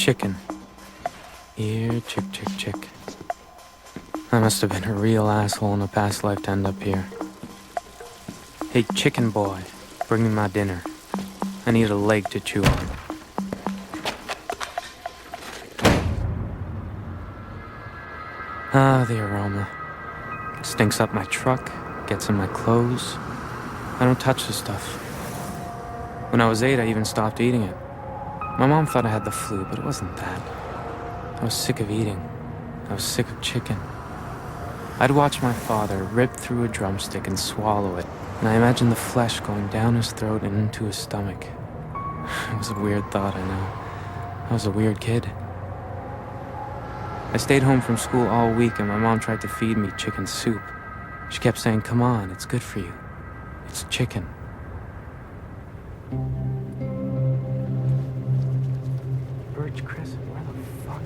chicken. Here, chick, chick, chick. I must have been a real asshole in a past life to end up here. Hey, chicken boy, bring me my dinner. I need a leg to chew on. Ah, the aroma. It stinks up my truck, gets in my clothes. I don't touch the stuff. When I was 8, I even stopped eating it. My mom thought I had the flu, but it wasn't that. I was sick of eating. I was sick of chicken. I'd watch my father rip through a drumstick and swallow it, and I imagined the flesh going down his throat and into his stomach. It was a weird thought, I know. I was a weird kid. I stayed home from school all week, and my mom tried to feed me chicken soup. She kept saying, "Come on, it's good for you. It's chicken." Birch Crescent, where the fuck?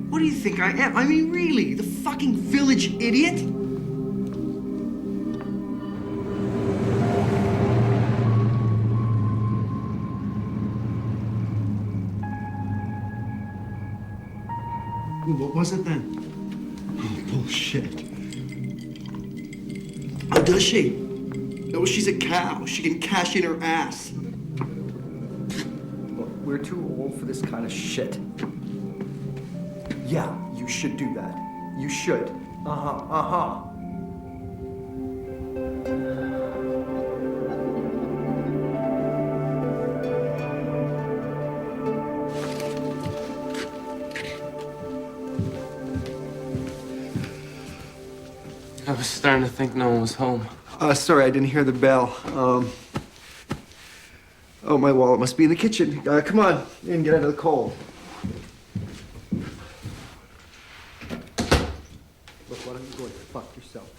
What do you think I am? I mean, really, the fucking village idiot? What was it then? Oh, bullshit. Oh, does she? No, she's a cow. She can cash in her ass. Look, we're too old for this kind of shit. Yeah, you should do that. You should. Uh-huh. I was starting to think no one was home. Sorry, I didn't hear the bell. Oh, my wallet must be in the kitchen. Come on, in, get out of the cold. Look, why don't you go and fuck yourself?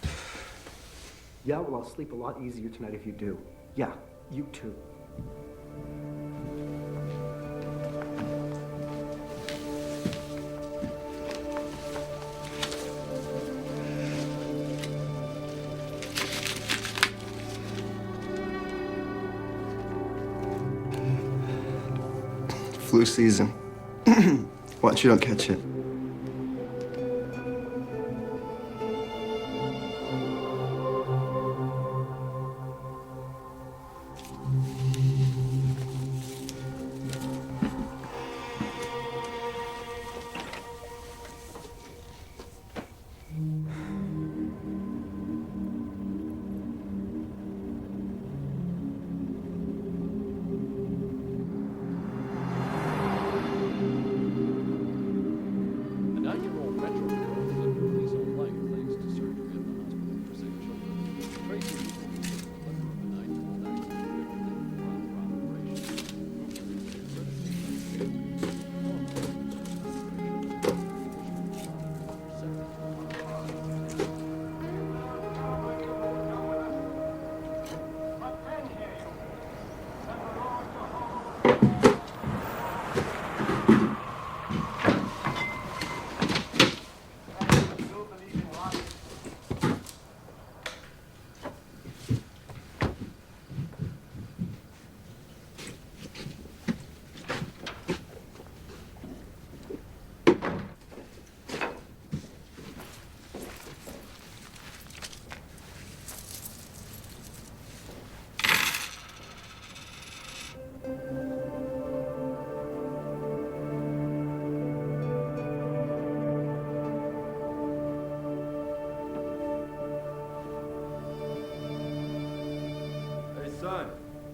Yeah, well, I'll sleep a lot easier tonight if you do. Yeah, you too. Flu season. Watch you don't catch it.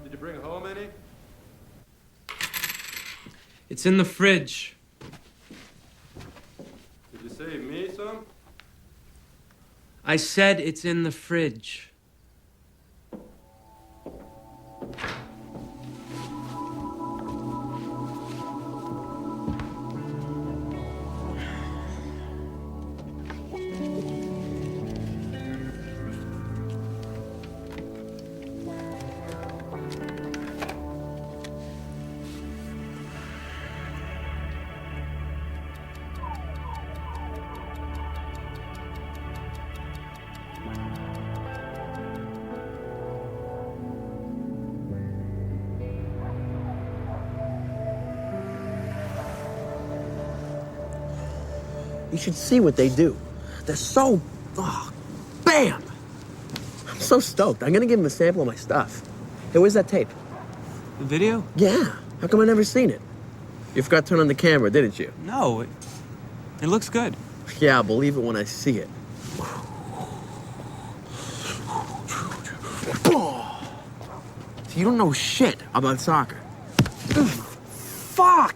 Did you bring home any? It's in the fridge. Did you save me some? I said it's in the fridge. You should see what they do. They're so... Oh, bam! I'm so stoked. I'm gonna give him a sample of my stuff. Hey, where's that tape? The video? Yeah. How come I never seen it? You forgot to turn on the camera, didn't you? No, it looks good. Yeah, I'll believe it when I see it. So you don't know shit about soccer. Fuck!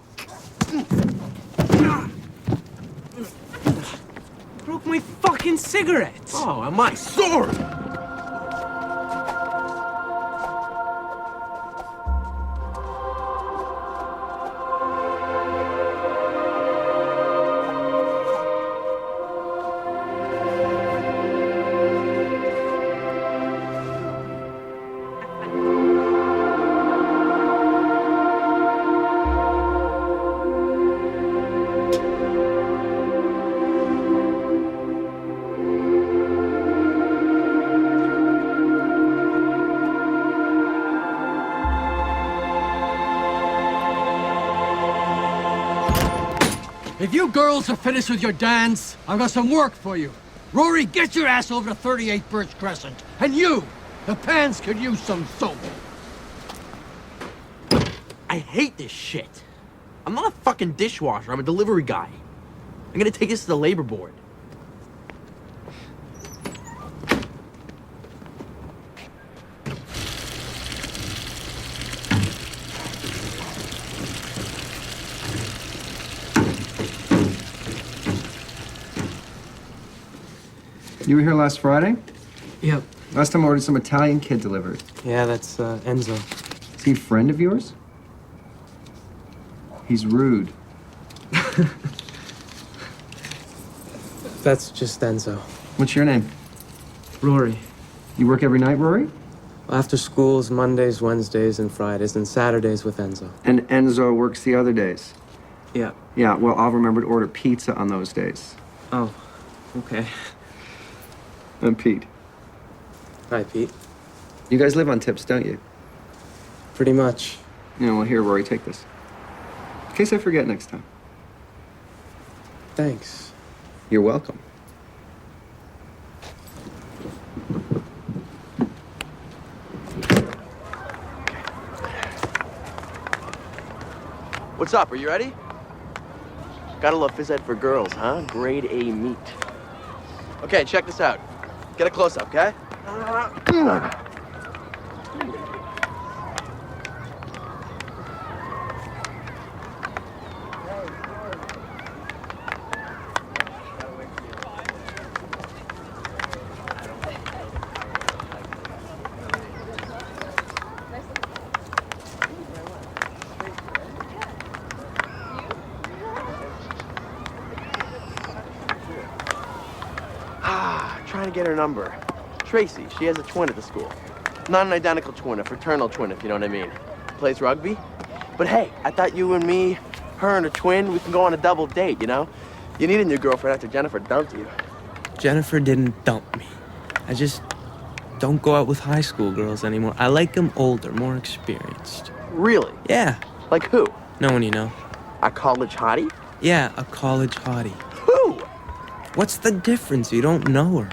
Broke my fucking cigarettes. Oh, and my sword! If you girls are finished with your dance, I've got some work for you. Rory, get your ass over to 38 Birch Crescent. And you, the pants could use some soap. I hate this shit. I'm not a fucking dishwasher. I'm a delivery guy. I'm gonna take this to the labor board. You were here last Friday? Yep. Last time I ordered some Italian kid delivered. Yeah, that's Enzo. Is he a friend of yours? He's rude. That's just Enzo. What's your name? Rory. You work every night, Rory? After school's Mondays, Wednesdays, and Fridays, and Saturdays with Enzo. And Enzo works the other days. Yeah. Yeah, well, I'll remember to order pizza on those days. Oh, okay. I'm Pete. Hi, Pete. You guys live on tips, don't you? Pretty much. Yeah, well, here, Rory, take this. In case I forget next time. Thanks. You're welcome. What's up? Are you ready? Gotta love phys ed for girls, huh? Grade A meat. Okay, check this out. Get a close-up, okay? Trying to get her number. Tracy, she has a twin at the school. Not an identical twin, a fraternal twin, if you know what I mean. Plays rugby. But hey, I thought you and me, her and her twin, we can go on a double date, you know? You need a new girlfriend after Jennifer dumped you. Jennifer didn't dump me. I just don't go out with high school girls anymore. I like them older, more experienced. Really? Yeah. Like who? No one you know. A college hottie? Yeah, a college hottie. Who? What's the difference? You don't know her.